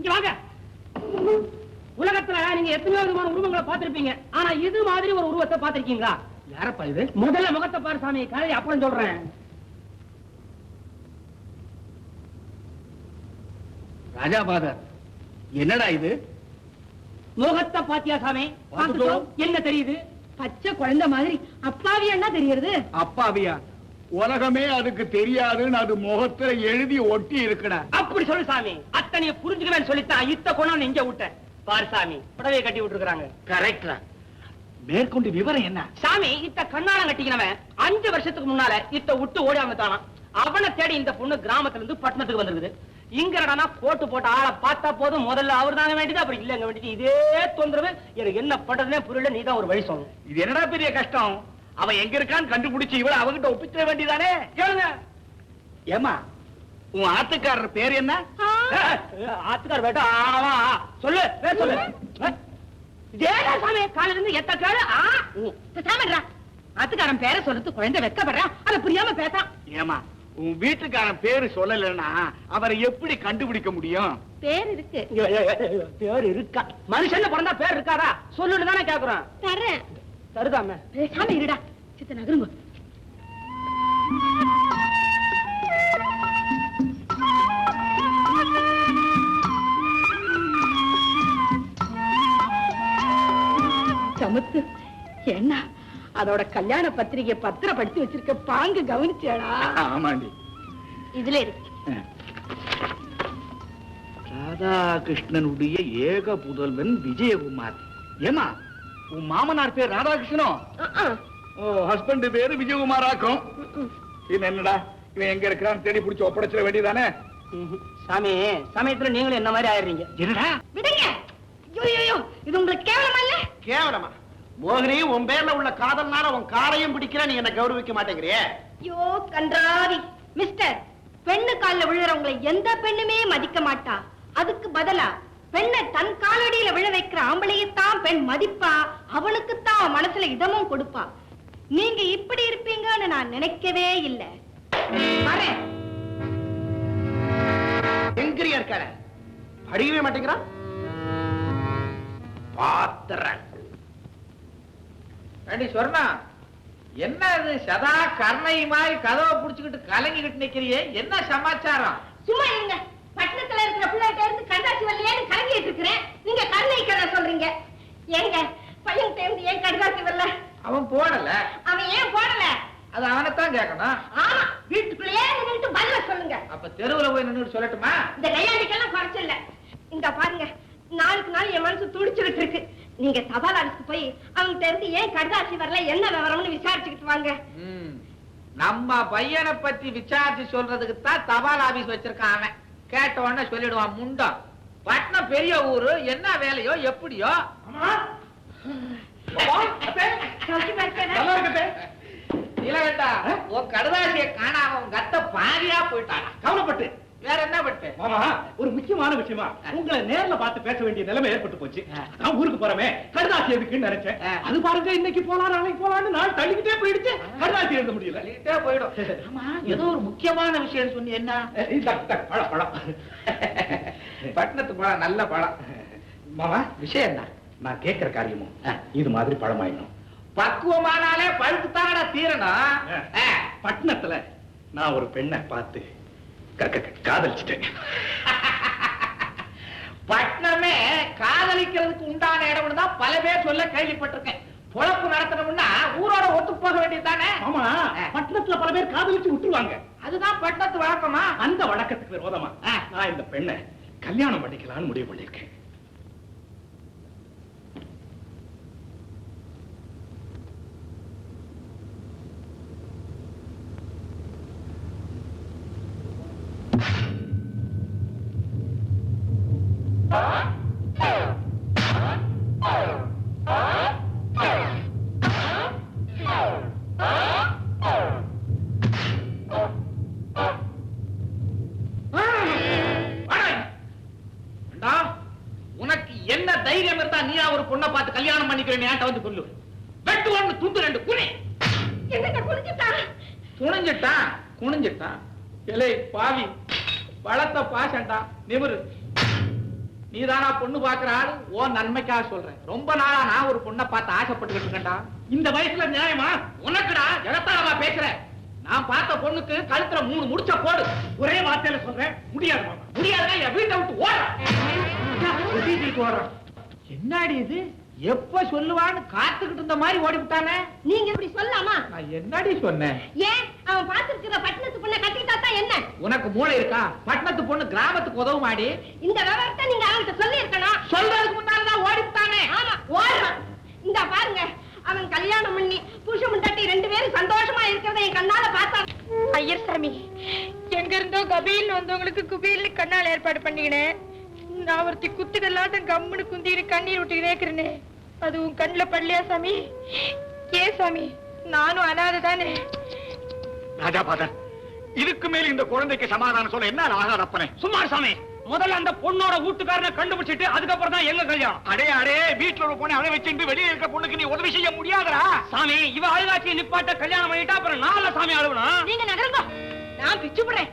இங்க வாங்க. உலகத்துல நீங்க எத்தனையோ விதமான உருவங்களை பார்த்திருப்பீங்க. ஆனா இது மாதிரி ஒரு உருவத்தை பார்த்திருக்கீங்களா? யாரப்பா இது? முதல்ல முகத்தை பாரு சாமி, கதை அப்புறம் சொல்றேன். ராஜாபாதர், என்னடா இது? முகத்தை பாத்தியா சாமி? என்ன தெரியுது? பச்சை குழந்தை மாதிரி அப்பாவியா தெரியுது. அப்பாவியா? உலகமே அதுக்கு தெரியாதுன்னு அது முகத்துல எழுதி ஒட்டி இருக்கடா. அப்படி சொல்லு சாமி. அத்தனைய புரிஞ்சுக்கவேன்னு சொல்லித்தான் இத்த கொண்டாந்து இங்க விட்டேன். பாரு சாமி, புடவையை கட்டி விட்டுருக்காங்க. கரெக்டா. மேற்கொண்டு விவரம் என்ன? சாமி, இத்த கண்ணாலம் கட்டிக்கினவன் 5 வருஷத்துக்கு முன்னால இத்த விட்டு ஓடி வந்துட்டானா. அவனை தேடி இந்த பொண்ணு கிராமத்துல இருந்து பட்டணத்துக்கு வந்திருக்குது. இங்க கோட்டு போட்டு ஆளை பார்த்தா போதும் முதல்ல அவர் தாங்க வேண்டியது, அப்புறம் இல்லங்க வேண்டியது. இதே தொந்தரவு எனக்கு என்ன பண்றதுனே புரியல. நீதான் ஒரு வழி சொல்லணும். இது என்னடா பெரிய கஷ்டம்? அவன் எங்க இருக்கான்னு கண்டுபிடிச்சு இவள அவங்கிட்ட ஒப்பிச்சிட வேண்டியதானே. கேளுங்க. ஏமா, உன் ஆத்துக்காரர் பேர் என்ன? ஆத்துக்கார வேட்டா சொல்லு, பேர் சொல்லு. இதேடா சாமி, காலையில இருந்து எத்த கேளு. சாமிடுறா, ஆத்துக்காரன் பேரை சொல்றது குழந்தை வெக்கப்படுறான். அதை புரியாம பேசான். ஏமா, உன் வீட்டுக்காரன் பேரு சொல்லலன்னா அவரை எப்படி கண்டுபிடிக்க முடியும்? பேர் இருக்கு. பேர் இருக்கா? மனுஷன் பிறந்தா பேர் இருக்காரா? சொல்லுன்னு தானே கேக்குறோம். தரேன். தருதாம சாமி இருடா. சித்த நகருங்க. சமுத்து, என்ன அதோட கல்யாண பத்திரிகை பத்திரப்படுத்தி வச்சிருக்க பாங்கு கவனிச்சேடா? ஆமாண்டி, இதுல இருக்கு. ராதாகிருஷ்ணனுடைய ஏக புதல்வன் விஜயகுமார். ஏமா, உன் மாமனார் பேர் ராதாகிருஷ்ணனோ? ஹஸ்பண்ட் பேரு விஜயகுமார் ஆக்கும். என்னடா இவன் எங்க இருக்கிறான்னு தேடி பிடிச்சு ஒப்படைச்சிட வேண்டியதானே. சாமி, சமயத்துல நீங்களும் என்ன மாதிரி ஆயிடுறீங்க. என்னடா விடுங்க. இது உங்களுக்கு கேவலமா இல்ல? கேவலமா? மோகினி, உன் பேர்ல உள்ள காதல்னால உன் காரையும் பிடிக்கிற, நீ என்ன கௌரவிக்க மாட்டேங்கிறியே. ஐயோ கன்றாவி. மிஸ்டர், பெண்ணு கால்ல விழுறவங்களை எந்த பெண்ணுமே மதிக்க மாட்டா. அதுக்கு பதிலா பெண்ணை தன் காலடியில விழ வைக்கிற ஆம்பளையத்தான் பெண் மதிப்பா. அவனுக்குத்தான் மனசுல இதமும் கொடுப்பா. நீங்க இப்படி இருப்பீங்கன்னு நான் நினைக்கவே இல்லை. எங்கிரியா இருக்கார? படிக்கவே மாட்டேங்கிறான். பாத்திரன் சொன்னா என்ன இது? சதா கர்ணை மாதிரி கதவை புடிச்சுக்கிட்டு கலங்கிக்கிட்டு நிக்கிறியே, என்ன சமாச்சாரம்? சும்மா இருங்க. பட்டணத்துல இருக்கிற பிள்ளைகிட்ட இருந்து கண்டாசி வரலையேன்னு கலங்கிட்டு இருக்கிறேன். நீங்க கருணை கதை சொல்றீங்க. ஏங்க, பையன் சேர்ந்து ஏன் கண்டாசி வரல? அவன் போடல. அவன் ஏன் போடல? அது அவனைத்தான் கேட்கணும். ஆமா, வீட்டுக்குள்ளேயே நின்னுட்டு பதில சொல்லுங்க. அப்ப தெருவுல போய் நின்னுட்டு சொல்லட்டுமா? இந்த கையாண்டிக்கெல்லாம் குறைச்சல. இந்த பாருங்க, நாளுக்கு நாள் என் மனசு துடிச்சுக்கிட்டு இருக்கு. நீங்க தபால் ஆபீஸ்க்கு போய் அவங்க இருந்து ஏன் கடுதாசி வரல, என்ன விவரம்னு விசாரிச்சுக்கிட்டு வாங்க. நம்ம பையனை பத்தி விசாரிச்சு சொல்றதுக்கு தான் தபால் ஆபீஸ் வச்சிருக்கான். அவன் கேட்ட உடனே சொல்லிடுவான் முண்டம். பட்டணம் பெரிய ஊரு, என்ன வேலையோ எப்படியோ. இல்ல வேண்டா, உன் கடுதாசியை காணாம உன் கத்த பாதியா போயிட்டான். கவலைப்பட்டு வேற என்ன பட்டு? மாமா, ஒரு முக்கியமான விஷயமா உங்களை நேர்ல பார்த்து பேச வேண்டிய நிலைமை ஏற்பட்டு போச்சு. நான் ஊருக்கு போறமே, கடுதாசி எதுக்குன்னு நினைச்சேன். அது பாருங்க, இன்னைக்கு போலாம் நாளைக்கு போலான்னு நாள் தள்ளிக்கிட்டே போயிடுச்சு. கடுதாசி எழுத முடியல. தள்ளிக்கிட்டே போயிடும். ஆமா, ஏதோ ஒரு முக்கியமான விஷயம் சொன்னி. என்ன? பழம் பழம். பட்டணத்து பழம் நல்ல பழம். மாமா, விஷயம் என்ன? நான் கேட்கிற காரியமும் இது மாதிரி பழமாயிடும். பக்குவமானாலே பழுத்துத்தானடா தீரணும். பட்டணத்துல நான் ஒரு பெண்ணை பார்த்து காதலிச்சிட்டேன். பட்டணமே காதலிக்கிறதுக்கு உண்டான இடம்னு தான் பல பேர் சொல்ல கேள்விப்பட்டிருக்கேன். பொழப்பு நடத்தணும்னா ஊரோட ஒத்து போக வேண்டியதுதானே. ஆமா, பட்டணத்துல பல பேர் காதலிச்சு விட்டுருவாங்க. அதுதான் பட்டணத்து வழக்கமா? அந்த வழக்கத்துக்கு விரோதமா நான் இந்த பெண்ணை கல்யாணம் பண்ணிக்கலாம்னு முடிவு பண்ணிருக்கேன். உனக்கு என்ன தைரியம் இருந்தா நீயா ஒரு பொண்ணை பார்த்து கல்யாணம் பண்ணிக்கிறேன் வந்து சொல்லு. வெட்டு ஒண்ணு துண்டு ரெண்டு குனி. துணிஞ்சிட்டான் குனிஞ்சிட்டான். இலை பாவி, பழத்த பாசண்டா நிமிரு. நீதானா பொண்ணு பாக்குற ஆளு? ஓ நன்மைக்காக சொல்றேன். ரொம்ப நாளா நான் ஒரு பொண்ணை பார்த்து ஆசைப்பட்டுக்கிட்டு இருக்கேன்டா. இந்த வயசுல நியாயமா? உனக்குடா எகத்தாளமா பேசுறேன். நான் பார்த்த பொண்ணுக்கு கழுத்துல 3 முடிச்ச போடு. ஒரே வார்த்தையில சொல்றேன், முடியாது மாமா. முடியாதுன்னா என் வீட்டை விட்டு ஓடுறேன். என்னடி இது? எப்ப சொல்லுவான்னு காத்துக்கிட்டு இருந்த மாதிரி ஓடிவிட்டானே. நீங்க இப்படி சொல்லலாமா? நான் என்னடி சொன்னேன்? ஏன் அவன் பார்த்திருக்கிற பட்டணத்து பொண்ணை கட்டிக்கிட்டா தான் என்ன? உனக்கு மூளை இருக்கா? பட்டணத்து பொண்ணு கிராமத்துக்கு உதவுமாடி. இந்த விவரத்தை நீங்க அவன்கிட்ட சொல்லி இருக்கணும். சொல்றதுக்கு முன்னாலதான் ஓடிவிட்டானே. ஆமா, ஓடுறான். இந்த பாருங்க, அவன் கல்யாணம் பண்ணி புருஷன் முண்டாட்டி 2 பேரும் சந்தோஷமா இருக்கிறத என் கண்ணால பார்த்தான். ஐயர் சாமி, எங்க இருந்தோ கபீல் வந்தவங்களுக்கு குபீல் கண்ணால ஏற்பாடு பண்ணிக்கினேன். நான் ஒருத்தி குத்துக்கல்லாட்டம் கம்முன்னு குந்திட்டு கண்ணீர் விட்டு கேட்கிறேனே, அது உன் கண்ணுல படலையா சாமி? ஏ சாமி, நானும் அனாதை தானே. ராஜாபாதர், இதுக்கு மேல இந்த குழந்தைக்கு சமாதானம் சொல்ல என்ன ஆகாதப்பனே? சும்மா சாமி, முதல்ல அந்த பொண்ணோட வீட்டுக்காரனை கண்டுபிடிச்சிட்டு அதுக்கப்புறம் தான் எங்க கல்யாணம். அடே அடே, வீட்டுல ஒரு பொண்ணை அதை வச்சுட்டு வெளியே இருக்க பொண்ணுக்கு நீ உதவி செய்ய முடியாதா? சாமி, இவ அழுகாட்சி நிப்பாட்ட கல்யாணம் பண்ணிட்டா அப்புறம் நாள சாமி அழுவணும். நீங்க நகருங்க, நான் பிச்சு போடுறேன்.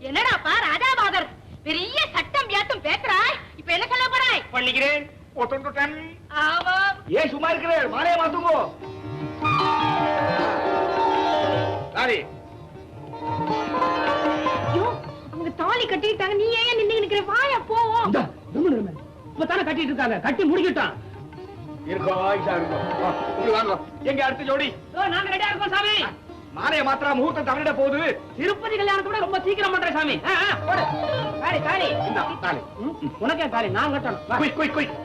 என்னடாப்பா ராஜாபாதர், பெரிய சட்டம் வியாத்தம் பேசுறாய். இப்ப என்ன சொல்ல போறாய்? பண்ணிக்கிறேன். ஒத்துண்டுட்டேன். ஆமா, ஏன் சும்மா இருக்கிறேன்? மாலையை மாத்துங்கோ. சாரி, ஐயோ, அவங்க தாலி கட்டிட்டாங்க. நீ ஏன் நின்னு நிக்கிற? வாயா போவோம். இப்பதானே கட்டிட்டு இருக்காங்க, கட்டி முடிக்கிட்டான். இருக்கோம் ஆயிஷா, இருக்கோம். வா, இங்க வாங்க. எங்க அடுத்த ஜோடி? நாங்க ரெடியா இருக்கோம் சாமி. மாலையை மாத்திரா, முகூர்த்தம் தவறிட போகுது. திருப்பதி கல்யாணத்தோட ரொம்ப சீக்கிரம் பண்றேன் சாமி. போடு. தாலி தாலி. இந்தா, தாலி. உனக்கே தாலி, நான் கட்டணும். வா. Quick quick quick.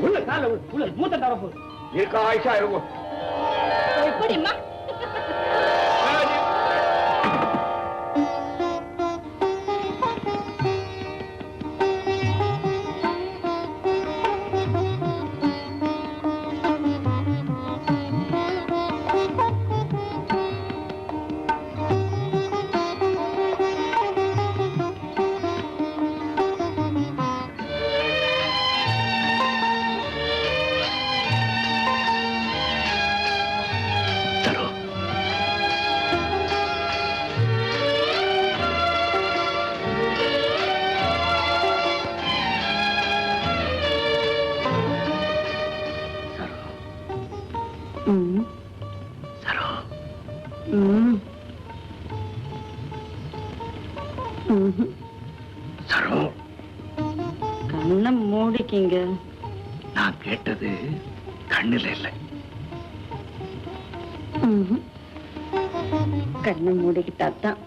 உள்ள கால உள்ள மூத்த தர போகுது. இருக்கா ஆயிஷா, இருக்கும். எப்படிம்மா? கண்ணை மூடிக்கிங்க. நான் கேட்டது கண்ணுல இல்லை. கண்ணை மூடிக்கிட்டாதான்.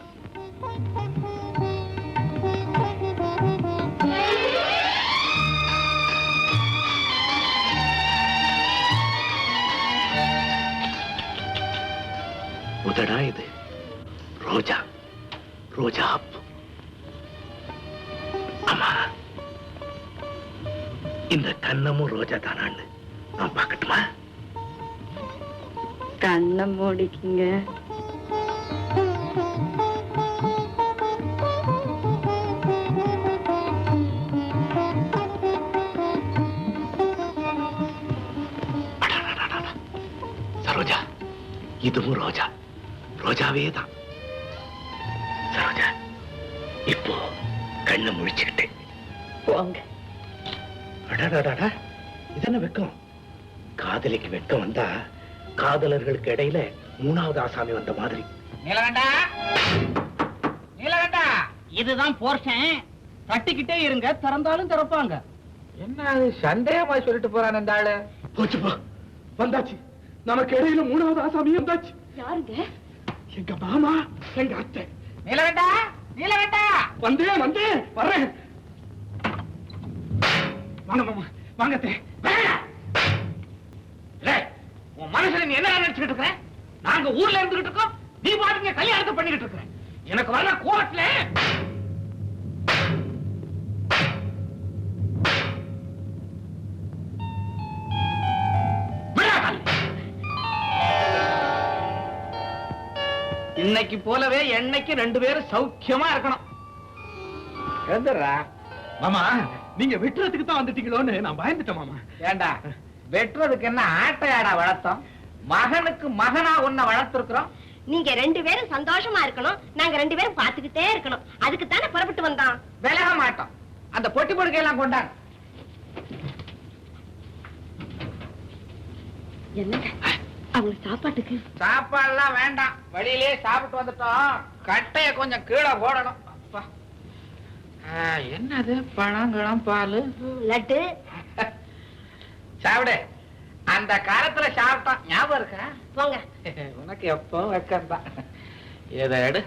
உதடா இது? ரோஜா, ரோஜா பூ. ஆமா, இந்த கண்ணமும் ரோஜா தானான்னு நான் பார்க்கட்டுமா? கண்ணை மூடிக்கிங்க. சரோஜா, இதுவும் ரோஜா, ரோஜாவே தான். சரோஜா, இப்போ கண்ணை முழிச்சுக்கிட்டு போங்க. அடடடடா, இதென்ன வெக்கம்? காதலிக்கு வெக்கம் வந்தா காதலர்களுக்கு இடையில 3வது ஆசாமி வந்த மாதிரி. நீலகண்டா, நீலகண்டா, இதுதான் போர்ஷன். கட்டிக்கிட்டே இருங்க, திறந்தாலும் திறப்பாங்க. என்ன அது சந்தேகமா சொல்லிட்டு போறான் இந்த ஆளு? போச்சுப்பா, வந்தாச்சு. நமக்கு இடையில 3வது ஆசாமி வந்தாச்சு. யாருங்க? எங்க மாமா, எங்க அத்தை. நீலகண்டா, நீலகண்டா, வந்தேன் வந்தேன், வர்றேன். வாங்க மாமா, வாங்க அத்தை. உன் மனசுல நீ என்ன நினைச்சுக்கிட்டு இருக்க? நாங்க ஊர்ல இருந்துகிட்டு இருக்கோம், நீ பாட்டுங்க கல்யாணத்தை பண்ணிக்கிட்டு இருக்க. எனக்கு வர கோர்ட்ல இன்னைக்கு போலவே என்னைக்கு 2 பேரும் சௌக்கியமா இருக்கணும். எழுந்துடுறா. மாமா, நீங்க வெட்டுறதுக்கு தான் வந்துட்டீங்களோன்னு நான் பயந்துட்டேன் மாமா. ஏண்டா, வெட்டுறதுக்கு என்ன ஆட்டையாடா வளர்த்தோம்? மகனுக்கு மகனா உன்னை வளர்த்திருக்கிறோம். நீங்க 2 பேரும் சந்தோஷமா இருக்கணும், நாங்க 2 பேரும் பாத்துக்கிட்டே இருக்கணும். அதுக்கு தானே புறப்பட்டு வந்தோம். விலக மாட்டோம். அந்த பொட்டி படுக்கையெல்லாம் கொண்டாங்க. என்னங்க அவங்களுக்கு சாப்பாட்டுக்கு? சாப்பாடுலாம் வேண்டாம், வழியிலே சாப்பிட்டு வந்துட்டோம். கட்டைய கொஞ்சம் கீழே போடணும். அப்பா, என்னது பழங்கிழம் பால் லட்டு சாப்பிடு. அந்த காலத்துல சாப்பிட்டான், ஞாபகம் இருக்கா? போங்க. உனக்கு எப்போ வைக்கந்தான். எதை எடு.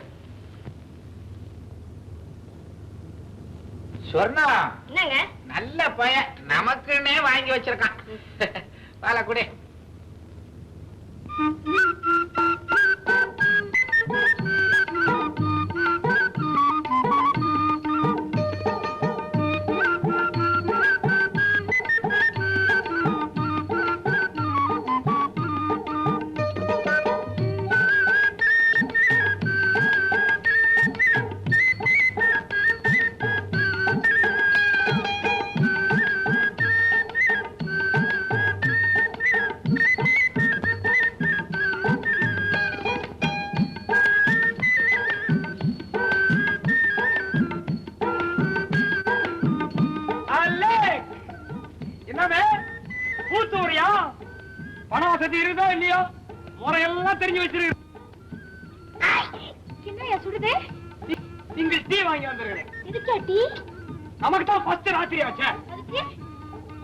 சொன்னா என்னங்க? நல்ல பையன், நமக்குன்னே வாங்கி வச்சிருக்கான். பால குடி. என்னவே பூத்தூரியா? பண வசதி இருக்குதா இல்லையா? முறையெல்லாம் தெரிஞ்சு வச்சிருக்கு. என்னையா சுடுதே? நீங்க டீ வாங்கி வந்துருக்கேன். இதுக்கா டீ? நமக்கு தான் ஃபர்ஸ்ட் ராத்திரி ஆச்சே. அதுக்கு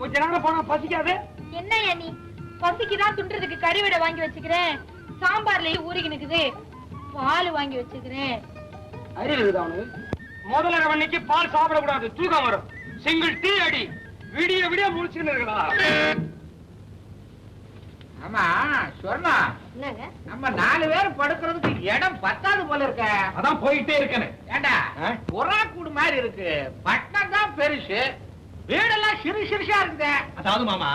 கொஞ்ச நேரம் போனா பசிக்காது. என்னையா நீ? பசிக்குதான் துண்டுறதுக்கு கறிவிட வாங்கி வச்சுக்கிறேன். சாம்பார்லயே ஊறிக்கி நிக்குது. பால் வாங்கி வச்சுக்கிறேன். அறிவு இருக்குதா அவனுக்கு? முதல்ல அன்னைக்கு பால் சாப்பிடக்கூடாது, தூக்கம் வரும். சிங்கிள் டீ அடி. விடிய விடிய முடிச்சுன்னு இருக்கா. ஆமா சொன்னா, என்னங்க? நம்ம 4 பேர் படுக்கிறதுக்கு இடம் பத்தாது போல இருக்க. அதான் போயிட்டே இருக்கேன். ஏண்டா புறா கூடு மாதிரி இருக்கு. பட்டணம் தான் பெருசு, வீடெல்லாம் சிறு சிறுசா இருக்குதே. அதாவது மாமா,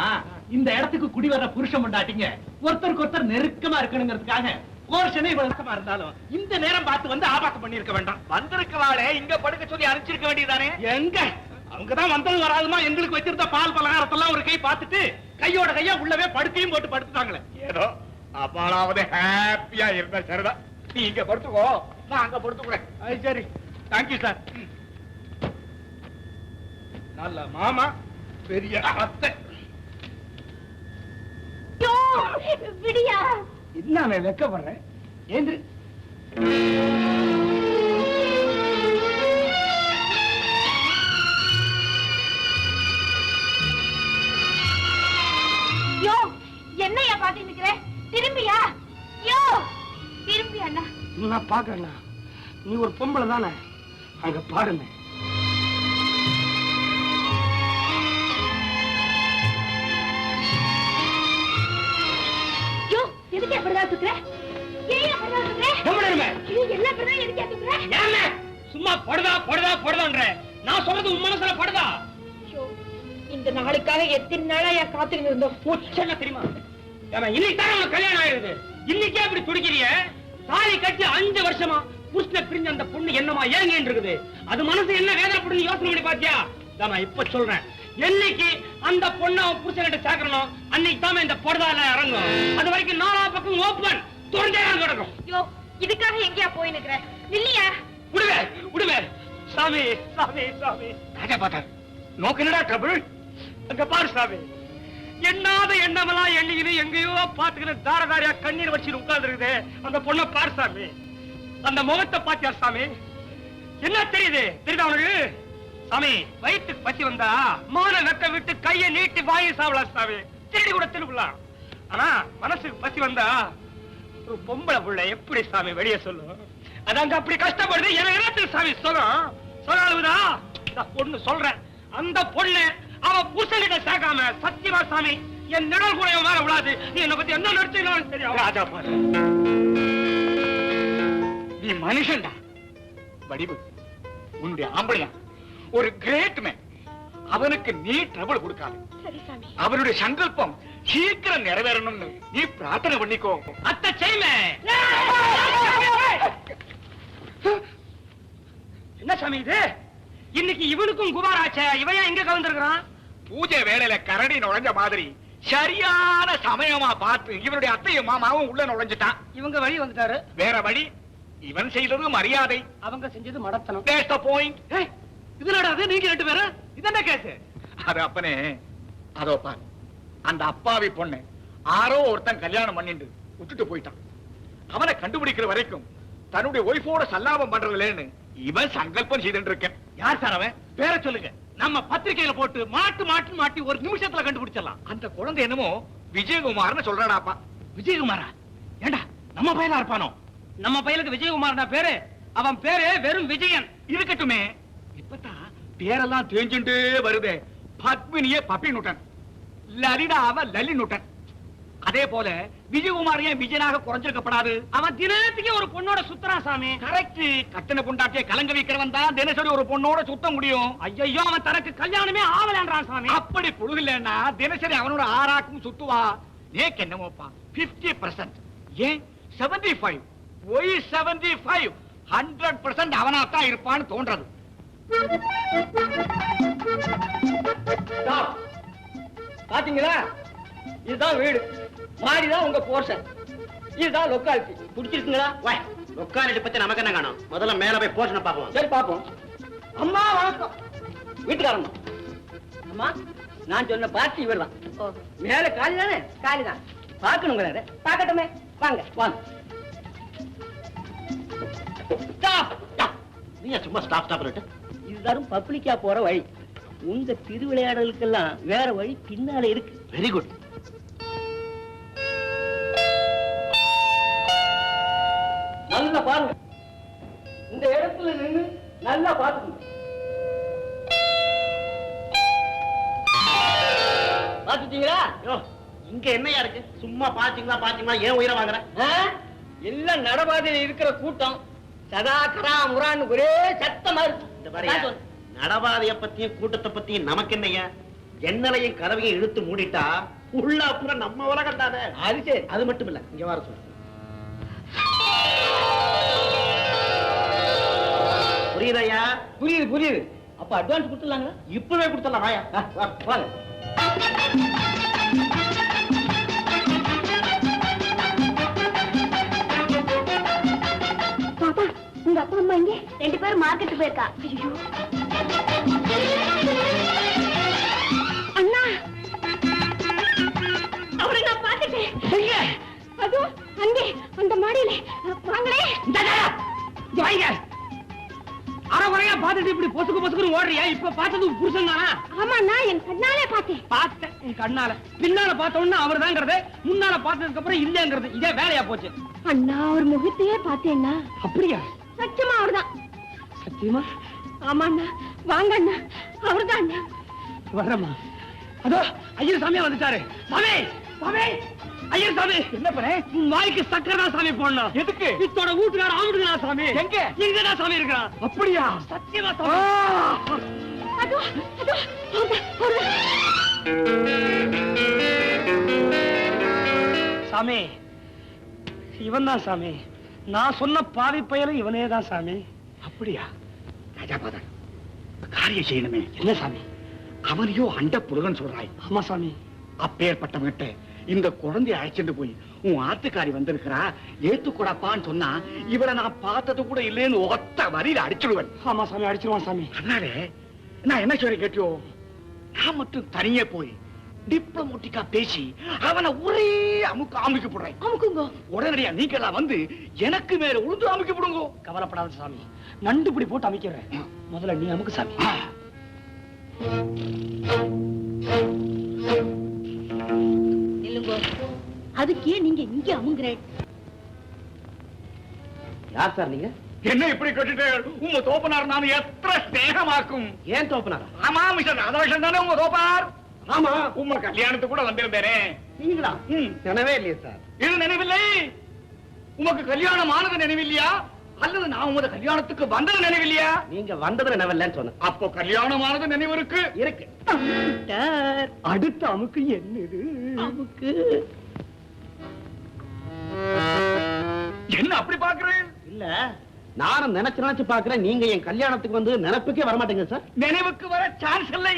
இந்த இடத்துக்கு குடி வர்ற புருஷன் பொண்டாட்டிங்க ஒருத்தருக்கு ஒருத்தர் நெருக்கமா இருக்கணுங்கிறதுக்காக போர்ஷனே இவ்வளவு இருந்தாலும் இந்த நேரம் பார்த்து வந்து ஆபாசம் பண்ணிருக்க வேண்டாம். வந்திருக்கவாளே இங்க படுக்க சொல்லி அனுப்பிச்சிருக்க வேண்டியதானே? எங்க அவங்கதான் வந்தது வராதுமா எங்களுக்கு வச்சிருந்த பால் பலகாரத்தெல்லாம் ஒரு கை பார்த்துட்டு கையோட கையா உள்ளவே படுக்கையும் போட்டு படுத்துட்டாங்களே. ஏதோ அப்பாலாவது ஹாப்பியா இருந்தா சரிதான். நீ இங்க படுத்துக்கோ, நான் அங்க படுத்துக்கிறேன். சரி, தேங்க்யூ சார். நல்ல மாமா, பெரிய அத்தை. விடியா? என்ன வெக்கப்படுறேன்? ஏந்திரு. யோ, என்னையா பாத்து நிக்கிற? திரும்பியா? யோ, திரும்பி அண்ணா. நான் பாக்குறேன்னா, நீ ஒரு பொம்பளை தானே? அங்க பாருங்க. யோ, எதுக்கு அப்படிதான் தூக்குற? ஏன் அப்படிதான் தூக்குற? ஐயோ, என்ன அப்படிதான் எதுக்கு தூக்குற? சும்மா படுதா படுதா படுதான்ற. நான் சொல்றது உன் மனசுல படுதா? யோ, இந்த நாளுக்காக எத்தனை நாளா காத்துக்கிட்டு இருந்தோம். உச்சல தெரியுமா? இன்னைக்கு தான் உனக்கு கல்யாணம் ஆயிருது. இன்னைக்கே இப்படி துடிக்கிறிய? தாலி கட்டி 5 வருஷமா புருஷனை பிரிஞ்ச அந்த பொண்ணு என்னமா ஏங்கன்னு இருக்குது. அது மனசு என்ன வேதனைப்படுன்னு யோசனை பண்ணி பாத்தியா? நான் இப்ப சொல்றேன், என்னைக்கு அந்த பொண்ணு அவன் புருஷன்கிட்ட சேர்க்கணும் அன்னைக்கு தான் இந்த படுதால இறங்கும். அது வரைக்கும் 4 பக்கம் ஓப்பன் தொடர்ந்தே கிடக்கும். யோ, இதுக்காக எங்கயா போய் நிக்கிற? இல்லையா? விடுவே விடுவே. சாமி சாமி சாமி. ராஜா பாத்தார், நோக்கு என்னடா ட்ரபிள்? அங்க பாரு சாமி, எண்ணாத எண்ணமெல்லாம் எண்ணிக்கிட்டு எங்கேயோ பாத்துக்கிட்டு தாரதாரியா கண்ணீர் வச்சு உட்கார்ந்து இருக்குது. அந்த பொண்ணை பாரு சாமி, அந்த முகத்தை பாத்தியா சாமி? என்ன தெரியுது? தெரியுதா உனக்கு? சாமி, வயிற்றுக்கு பசி வந்தா மான வெக்க விட்டு கையை நீட்டி வாங்கி சாப்பிடலாம் சாமி, திருடி கூட திருப்பலாம். ஆனா மனசுக்கு பசி வந்தா ஒரு பொம்பளை புள்ள எப்படி சாமி வெளியே சொல்லும்? அதாங்க அப்படி கஷ்டப்படுது. எனக்கு சாமி சொல்லும் சொல்லாலுதா. பொண்ணு சொல்றேன், அந்த பொண்ணு அவ புருஷன்கிட்ட சேர்க்காம சத்தியமா சாமி என் நிழல் கூட மேல விடாது. நீ என்ன பத்தி என்ன நினைச்சாலும் தெரியும். ராஜா பாரு, நீ மனுஷன்டா. வடிவு உன்னுடைய ஆம்பளையா ஒரு கிரேட் மேன். அவனுக்கு நீ ட்ரபிள் கொடுக்காது. அவனுடைய சங்கல்பம் சீக்கிரம் நிறைவேறணும்னு நீ பிரார்த்தனை பண்ணிக்கோ. அத்தை செய்மே. என்ன சாமி இது? இன்னைக்கு இவனுக்கும் குமாராச்சே, இவன் எங்க கலந்துருக்கான்? பூஜை வேளையில கரடி நுழைஞ்ச மாதிரி சரியான சமயமா பார்த்து இவனுடைய அத்தையும் மாமாவும் உள்ள நுழைஞ்சிட்டான். இவங்க வழி வந்துட்டாரு. வேற வழி? இவன் செய்தது மரியாதை, அவங்க செஞ்சது மடத்தனம். That's the point. இதுலடா அது நீங்க 2 பேரும் இது என்ன கேஸ்? அது அப்பனே, அதோ பாரு, அந்த அப்பாவி பொண்ணு ஆரோ ஒருத்தன் கல்யாணம் பண்ணிட்டு விட்டுட்டு போயிட்டான். அவனை கண்டுபிடிக்கிற வரைக்கும் தன்னுடைய ஒய்ஃபோட சல்லாபம் பண்றதுலேன்னு இவன் சங்கல்பம் செய்துட்டு இருக்கேன். யார் சார் அவன்? பேரை சொல்லுங்க. நம்ம பத்திரிகையில போட்டு மாட்டி ஒரு நிமிஷத்துல கண்டுபிடிச்சிடலாம். அந்த குழந்தை என்னமோ விஜயகுமார்னு சொல்றாடாப்பா. விஜயகுமாரா? ஏண்டா நம்ம பையனா இருப்பானோ? நம்ம பையனுக்கு விஜயகுமார் தான் பேரு. அவன் பேரு வெறும் விஜயன். இருக்கட்டுமே, இப்பதான் பேரெல்லாம் தெரிஞ்சுட்டே வருதே. பத்மினியே பப்பி நூட்டன், லலிதாவ லலி நூட்டன். அதே போல விஜயகுமார் ஏன் விஜயனாக குறைஞ்சிருக்கப்படாது? அவன் தினத்துக்கு ஒரு பொண்ணோட சுத்தறான் சாமி. கரெக்ட். கட்டண பொண்டாட்டிய கலங்க வைக்கிறவன் தான் தினசரி ஒரு பொண்ணோட சுத்த முடியும். ஐயோ, அவன் தனக்கு கல்யாணமே ஆவலான்றான் சாமி. அப்படி புழுகலன்னா தினசரி அவனோட ஆறாக்கும் சுத்துவா. ஏக்கு என்னமோப்பா 50%, ஏன் 75? ஒய் 75? 100% அவனாத்தான் இருப்பான்னு தோன்றது. பாத்தீங்களா? இதுதான் வீடு, மாடிதான் உங்க போர்ஷன், இதுதான் லொக்காலிட்டி. பிடிச்சிருக்குங்களா? லொக்காலிட்டி பத்தி நமக்கு என்ன காணும்? முதல்ல மேல போய் போர்ஷனை பார்ப்போம். சரி பாப்போம். அம்மா வணக்கம். வீட்டுக்காரம்மா. அம்மா, நான் சொன்ன பார்ட்டி இவர்தான். மேல காலி தானே? காலிதான். பாக்கணுங்க. பாக்கட்டுமே, வாங்க வாங்க. நீங்க சும்மா ஸ்டாப் இதுதான் பப்ளிக்கா போற வழி. உங்க திருவிளையாடலுக்கெல்லாம் வேற வழி பின்னால இருக்கு. Very good. நல்லா பாருங்க. இந்த இடத்துல நின்னு நல்லா பாத்துக்கணும். பாத்துட்டீங்களா? இங்க என்னையா இருக்கு? சும்மா பாத்தீங்களா ஏன் உயிரை வாங்குற? எல்லாம் நடபாதையில் இருக்கிற கூட்டம். சதா கடா முரான்னு ஒரே சத்தமா இருக்கு. நடபாதைய பத்தியும் கூட்டத்தை பத்தியும் நமக்கு என்னையா? ஜன்னலையும் கதவையும் இழுத்து மூடிட்டா உள்ள அப்புறம் நம்ம உலகம் தானே. அது சரி. அது மட்டும் இல்ல, இங்க வர சொல்லு. புரியுதையா? புரியுது. அப்ப அட்வான்ஸ் கொடுத்துடலாங்களா? இப்பவே கொடுத்துடலாம். வாயா வாங்க. பாப்பா, உங்க அப்பா அம்மா இங்க 2 பேரும் மார்க்கெட் போயிருக்கா. ஐயோ அண்ணா, அவரை நான் பாத்துட்டேன். அதோ அங்கே அந்த மாடியில. வாங்களே. அரைகுறையா பாத்துட்டு இப்படி பொசுக்கு ஓடுறியா? இப்ப பார்த்தது புருஷன் தானா? ஆமா, நான் என் கண்ணாலே பார்த்தேன். பார்த்தேன் உன் கண்ணால. பின்னால பார்த்த உடனே அவர் தாங்கிறது, முன்னால பார்த்ததுக்கு அப்புறம் இல்லங்கிறது. இதே வேலையா போச்சு. அண்ணா, ஒரு முகத்தையே பார்த்தேன்னா. அப்படியா? சத்தியமா அவர்தான். சத்தியமா? ஆமா அண்ணா, வாங்க அண்ணா, அவர்தான் அண்ணா. வர்றமா. அதோ ஐயர் சாமியா வந்துட்டாரு. சாமி, ஐயர் சாமி. என்ன பண்ண? உன் வாய்க்கு சக்கரை தான் சாமி போடணும். எதுக்கு? இத்தோட வீட்டுக்கார ஆமுடுங்களா சாமி? எங்க? இங்கதான் சாமி இருக்கிறான். அப்படியா? சத்தியமா சாமி. அதோ அவர்தான். சாமி, இவன் தான் சாமி. நான் சொன்ன பாவி பயலும் இவனே தான் சாமி. அப்படியா? ராஜாபாதன், காரியம் செய்யணுமே. என்ன சாமி? அவனையோ அண்ட புருகன் சொல்றாய். ஆமா சாமி. அப்பேற்பட்டவங்கிட்ட இந்த குழந்தைய அழைச்சிட்டு போய் உன் ஆத்துக்காரி வந்திருக்கிறா, ஏத்துக்கூடாப்பான்னு சொன்னா இவளை நான் பார்த்தது கூட இல்லைன்னு ஒத்த வரியில அடிச்சுடுவேன். ஆமா சாமி, அடிச்சிருவான் சாமி. அதனால நான் என்ன சொல்ல கேட்டியோ, நான் மட்டும் தனியே போய் டிப்ளமேட்டிக்கா பேசி அவனை ஒரே அமுக்க போடுறேன். அமுக்குங்க. உடனடியா நீங்கெல்லாம் வந்து எனக்கு மேல உழுந்து அமுக்கி போடுங்க. கவலைப்படாத சாமி, நண்டு பிடி போட்டு அமைக்கிறேன். முதல்ல நீ அமுக்கு சாமி. அதுக்கே நீங்க இங்க அமுங்குறேன். யார் சார் நீங்க? என்ன இப்படி கட்டிட்டு உங்க தோப்பனார் நான் எத்தனை ஸ்நேகமாக்கும். ஏன் தோப்பினாரா? ஆமா மிஸ்டர் ராதாகிருஷ்ணன் தானே உங்க தோப்பனார்? ஆமா, உங்க கல்யாணத்துக்கு கூட வந்திருந்தேனே. நீங்களா? நினைவே இல்லையே சார். இது நினைவில்லை? உமக்கு கல்யாணம் ஆனது நினைவில்லையா, அல்லது நான் உங்க கல்யாணத்துக்கு வந்தது நினைவில்லையா? நீங்க வந்தது நினைவில்லைன்னு சொன்ன. அப்போ கல்யாணம் ஆனது நினைவு இருக்கு. அடுத்த அமுக்கு என்னது? அமுக்கு. என்ன அப்படி பாக்குறேன்? இல்ல, நானும் நினைச்சு பாக்குறேன். நீங்க என் கல்யாணத்துக்கு வந்து நினைப்புக்கே வரமாட்டேங்க சார். நினைவுக்கு வர சான்ஸ் இல்லை.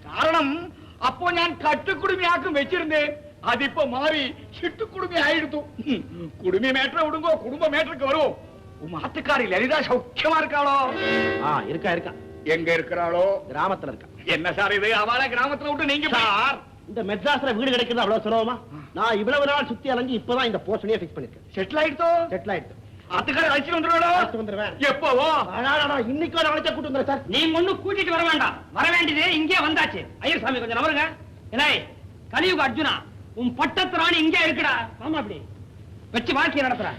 காரணம், அப்போ நான் கட்டு குடுமையாக்கும் வச்சிருந்தேன். அது இப்ப மாறி சிட்டு குடுமி ஆயிடுத்து. குடுமி மேட்டரை விடுங்கோ, குடும்ப மேட்டருக்கு வரும். உன் ஆத்துக்காரி லலிதா சௌக்கியமா இருக்காளோ? இருக்கா. எங்க இருக்கிறாளோ? கிராமத்துல இருக்கா. என்ன சார் இது? அவளை கிராமத்துல விட்டு நீங்க சார், இந்த மெட்ராஸ்ல வீடு கிடைக்கிறது அவ்வளவு சுலபமா? நான் இவ்வளவு நாள் சுத்தி அலைஞ்சு இப்பதான் இந்த போர்ஷனே ஃபிக்ஸ் பண்ணிருக்கேன். செட்டில் ஆயிடுதோ? செட்டில் ஆயிடுச்சு. அதுக்காக அழைச்சு வந்துருவேன். எப்போவோ? இன்னைக்கு அழைச்சா கூட்டு வந்துடுறேன் சார். நீ ஒண்ணும் கூட்டிட்டு வர வேண்டாம். வர வேண்டியது இங்கே வந்தாச்சு. ஐயர் சாமி கொஞ்சம் நவருங்க. என்ன கலியுக அர்ஜுனா, உன் பட்டத்து ராணி இங்கே இருக்குடா. ஆமா, அப்படி வச்சு வாழ்க்கையை நடத்துற.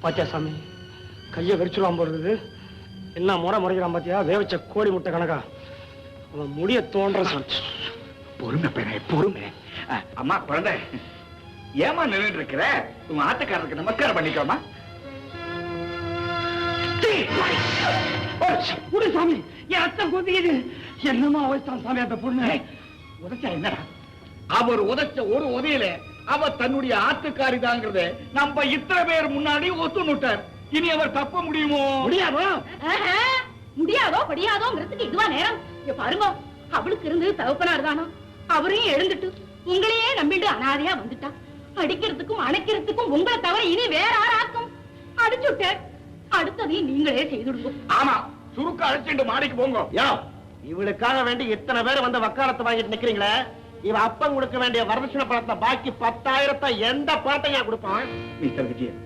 பாத்தியா சாமி, கைய வெடிச்சுருவான் போடுறது. என்ன முறைக்கிறான் பாத்தியா? வேவச்ச கோழி முட்டை கணக்கா. அவன் முடிய தோன்ற. பொறுமை பெண்ணே, பொறுமை. அம்மா குழந்தை, ஏமா நின்றுட்டு இருக்கிற? உன் ஆத்துக்காரருக்கு நமஸ்காரம் பண்ணிக்கோமா. சாமி, என் அத்தம் கொதிக்குது. என்னமா அவஸ்தான் சாமி அந்த பொண்ணு. உதைச்சா என்னடா? அவர் உதைச்ச ஒரு உதையில அவ தன்னுடைய ஆத்துக்காரிதாங்கிறத நம்ம இத்தனை பேர் முன்னாடி ஒத்துணுட்டார். இனி அவர் தப்ப முடியுமோ? முடியாதோ? முடியாதோ படியாதோங்கிறதுக்கு இதுவா நேரம்? இங்க பாருங்க, அவளுக்கு இருந்து தகப்பனார் தானோ, அவரையும் எழுந்துட்டு உங்களையே நம்பிட்டு அனாதையா வந்துட்டா. அடிக்கிறதுக்கும் அணைக்கிறதுக்கும் உங்களை தவிர இனி வேற ஆராக்கும். அடிச்சுட்ட அடுத்ததையும் நீங்களே செய்துடுங்க. ஆமா, சுருக்க அழைச்சிட்டு மாடிக்கு போங்க. இவளுக்காக வேண்டி இத்தனை பேர் வந்து வக்காலத்தை வாங்கிட்டு நிக்கிறீங்களே, இவ அப்பன் கொடுக்க வேண்டிய வரதட்சணை பணத்தை பாக்கி 10,000 எந்த பாட்டையா கொடுப்பான்? மிஸ்டர் விஜயன்,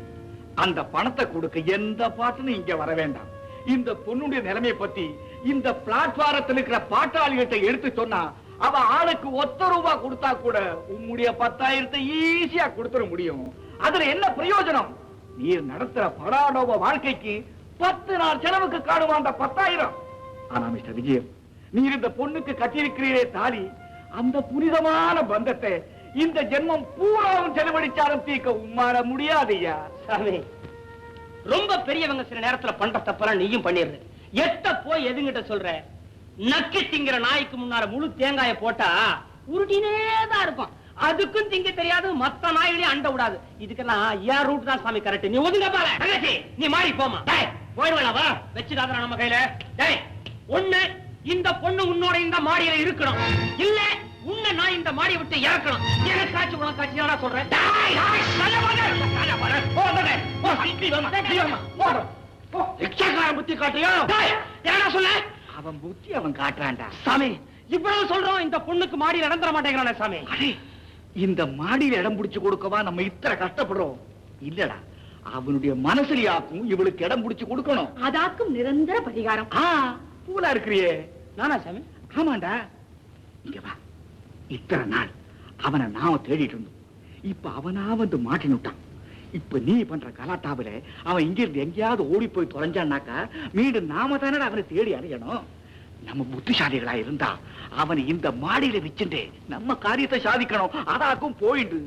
அந்த பணத்தை கொடுக்க எந்த பாட்டுன்னு இங்க வர வேண்டாம். இந்த பொண்ணுடைய நிலைமையை பத்தி இந்த பிளாட்பாரத்தில் இருக்கிற பாட்டாளிகிட்ட எடுத்து சொன்னா அவ ஆளுக்கு ₹1 கொடுத்தா கூட உம்முடைய 10,000 ஈஸியா கொடுத்துட முடியும். அதுல என்ன பிரயோஜனம்? நீர் நடத்துற படாடோப வாழ்க்கைக்கு 10 நாள் செலவுக்கு காணுமா அந்த 10,000. ஆனா மிஸ்டர் விஜயன், நீர் இந்த பொண்ணுக்கு கட்டியிருக்கிறீரே தாலி, அந்த புனிதமான பந்தத்தை இந்த ஜென்மம் பூராவும் செலவழிச்சாலும் தீர்க்க உம்மாற முடியாதையா. சாமி, ரொம்ப பெரியவங்க சில நேரத்துல பண்ற தப்பெல்லாம் நீயும் பண்ணிடுற. எட்ட போய் எதுங்கிட்ட சொல்ற? நக்கி திங்கிற நாய்க்கு முன்னால முழு தேங்காய போட்டா உருட்டினேதான் இருக்கும். அதுக்கும் திங்க தெரியாது, மத்த நாயிலே அண்ட விடாது. இதுக்கெல்லாம் ஏன் ரூட் தான் சாமி கரெக்ட். நீ ஒதுங்க பாரு. நீ மாறி போமா. போயிடுவா வச்சுக்காத நம்ம கையில. ஒண்ணு, இந்த பொண்ணு உன்னோட இந்த மாடியில இருக்கணும். இல்ல உன்னை நான் இந்த மாடியை விட்டு இறக்கணும். எனக்கு காட்சி உனக்கு காட்சி தான் சொல்றேன். புத்தி காட்டியா? என்ன சொல்ல? அவன் புத்தி அவன் காட்டுறான்டா. சாமி, இவ்வளவு சொல்றோம், இந்த பொண்ணுக்கு மாடியில் இடம் தர மாட்டேங்கிறானே சாமி. இந்த மாடியில இடம் பிடிச்சு கொடுக்கவா நம்ம இத்தனை கஷ்டப்படுறோம்? இல்லடா, அவனுடைய மனசுலியாக்கும் இவளுக்கு இடம் பிடிச்சு கொடுக்கணும். அதாக்கும் நிரந்தர பரிகாரம். பூலா இருக்கிறியே. நானா சாமி? ஆமாண்டா. இங்க வா. இத்தனை நாள் அவனை நாம தேடிட்டு இருந்தோம். இப்ப அவனா வந்து மாட்டினுட்டான். இப்ப நீ பண்ற கலாட்டாவில அவன் இங்க இருந்து எங்கேயாவது ஓடி போய் தொலைஞ்சான்னாக்கா மீண்டும் நாம தானே அவனை தேடி அடையணும். நம்ம புத்திசாலிகளா இருந்தா அவனை இந்த மாடியில வச்சுட்டு நம்ம காரியத்தை சாதிக்கணும். அதாக்கும் போயிட்டு.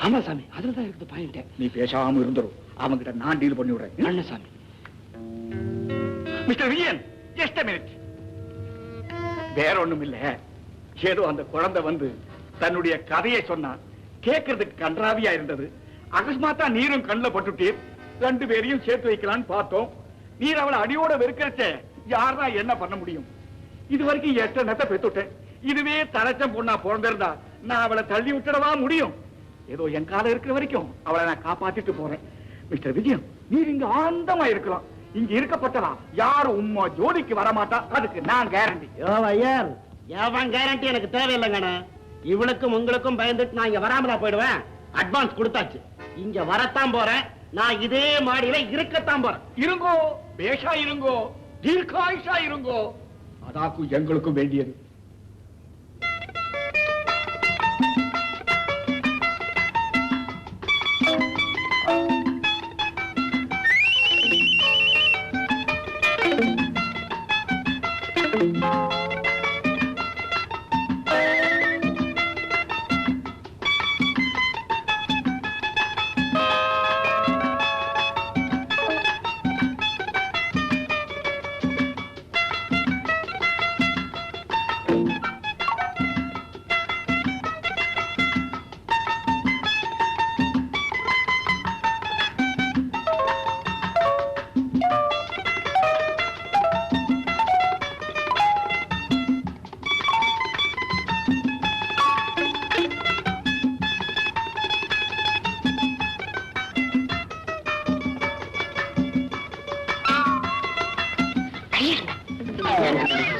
ஆமா சாமி, அதுலதான் இருக்குது பாயிண்ட். நீ பேசாம இருந்துரும். அவன்கிட்ட நான் டீல் பண்ணி விடுறேன். அண்ணன் சாமி. Mister Vijayan, just a minute. வேற ஒண்ணும் இல்ல. ஏதோ அந்த குழந்தை வந்து தன்னுடைய கதையை சொன்னா கேட்கறதுக்கு கன்றாவியா இருந்தது. அகஸ்மாத்தா நீரும் கண்ணுல பட்டுட்டீர். 2 பேரையும் சேர்த்து வைக்கலான்னு பார்த்தோம். நீர் அவளை அடியோட வெறுக்கிறச்ச யாரா என்ன பண்ண முடியும்? இது வரைக்கும் 8 நெத்தை பெத்துட்டேன். இதுவே தலைச்சம் பொண்ணா பிறந்திருந்தா நான் அவளை தள்ளி விட்டுடவா முடியும்? ஏதோ என் காலம் இருக்கிற வரைக்கும் அவளை நான் காப்பாத்திட்டு போறேன். மிஸ்டர் விஜயன், நீர் இங்க ஆனந்தமா இருக்கலாம். இங்க இருக்கப்பட்டதா யாரும் உம்மா ஜோடிக்கு வரமாட்டா. அதுக்கு நான் கேரண்டி. ஐயர், எவன் கேரண்டி எனக்கு தேவையில்லைங்கண்ணா. இவளுக்கும் உங்களுக்கும் பயந்துட்டு நான் இங்க வராமலா போயிடுவேன். அட்வான்ஸ் கொடுத்தாச்சு. இங்க வரத்தான் போறேன். நான் இதே மாடியில இருக்கத்தான் போறேன். இருங்கோ, பேஷா இருங்கோ, தீர்க்காயுஷா இருங்கோ. அதாக்கும் எங்களுக்கும் வேண்டியது.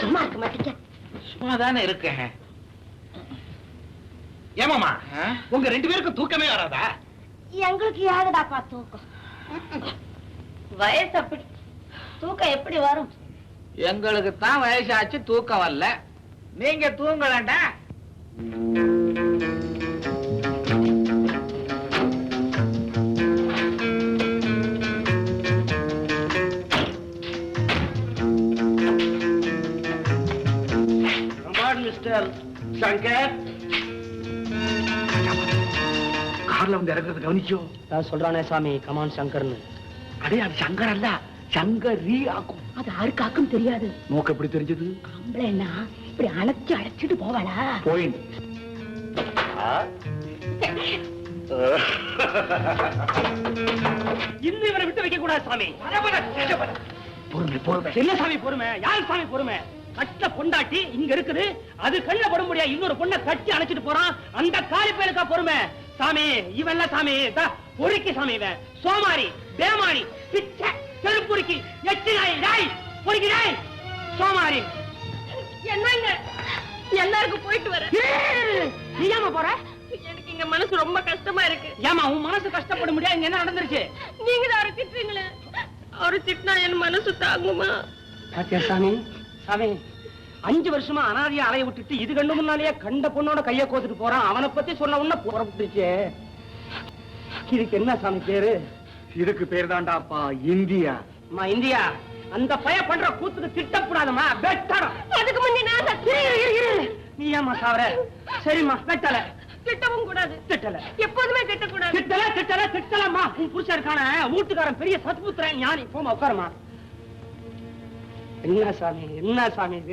சும்மா இருக்க மாட்டீங்க. சும்மா தானே இருக்கேன். ஏமாமா உங்க 2 பேருக்கும் தூக்கமே வராதா? எங்களுக்கு யாருடாப்பா தூக்கம்? வயசு அப்படி, தூக்கம் எப்படி வரும்? எங்களுக்கு தான் வயசாச்சு, தூக்கம் வரல. நீங்க தூங்கலண்டா. மிஸ்டர் சங்கர், கார்ல வந்து இறங்குறது கவனிச்சோ? நான் சொல்றானே சாமி, கமான் சங்கர்னு. அடே அது சங்கர் அல்ல, சங்கரி ஆக்கும். அது யாருக்காக்கும் தெரியாது. நோக்க எப்படி தெரிஞ்சது? ஆம்பளைன்னா இப்படி அழைச்சிட்டு போவாளா? போயிண்ட். இன்னும் இவரை விட்டு வைக்க கூடாது சாமி. பொறுமை பொறுமை. என்ன சாமி பொறுமை? யாரு சாமி பொறுமை? கட்ட பொண்டாட்டி இங்க இருக்குது, அது கண்ண பட முடியாது. இன்னொரு பொண்ணை கட்டி அணைச்சிட்டு போறான், அந்த காலி பேருக்கா பொறுமை? சாமி இவன் சாமி பொறுக்கி சாமி, இவன் சோமாரி, பேமாரி, பிச்சை, செருப்புரிக்கி, எச்சி நாய், நாய் பொறுக்கி நாய், சோமாரி. என்னங்க எல்லாருக்கும் போயிட்டு வர. நீ ஏமா போற? எனக்கு இங்க மனசு ரொம்ப கஷ்டமா இருக்கு. ஏமா உன் மனசு கஷ்டப்பட முடியாது? இங்க என்ன நடந்துருச்சு? நீங்க தான் அவரை திட்டுறீங்களே, அவரு திட்டினா என் மனசு தாங்குமா? பாத்தியா சாமி, சாமி 5 வருஷமா அனாதையா அலைய விட்டுட்டு இது கண்டு முன்னாலேயே கண்ட பொண்ணோட கைய கோத்துட்டு போறான். அவனை பத்தி சொன்ன உடனே புறப்பட்டுருச்சே. இதுக்கு என்ன சாமி பேரு? இதுக்கு பேர் தாண்டாப்பா இந்தியா. அம்மா இந்தியா, அந்த பைய பண்ற கூத்துக்கு திட்டப்படாதம்மா, வெட்டணும். அதுக்கு முன்னே நான் நீ ஏமா சாவற? சரிம்மா வெட்டல. திட்டவும் கூடாது, திட்டல, எப்போதுமே திட்டக்கூடாது. திட்டல, திட்டல, திட்டலம்மா. உன் புருஷன் இருக்கான வீட்டுக்காரன் பெரிய சத்புத்திரன் ஞானி. போமா உட்காரமா. என்ன சாமி, என்ன சாமி?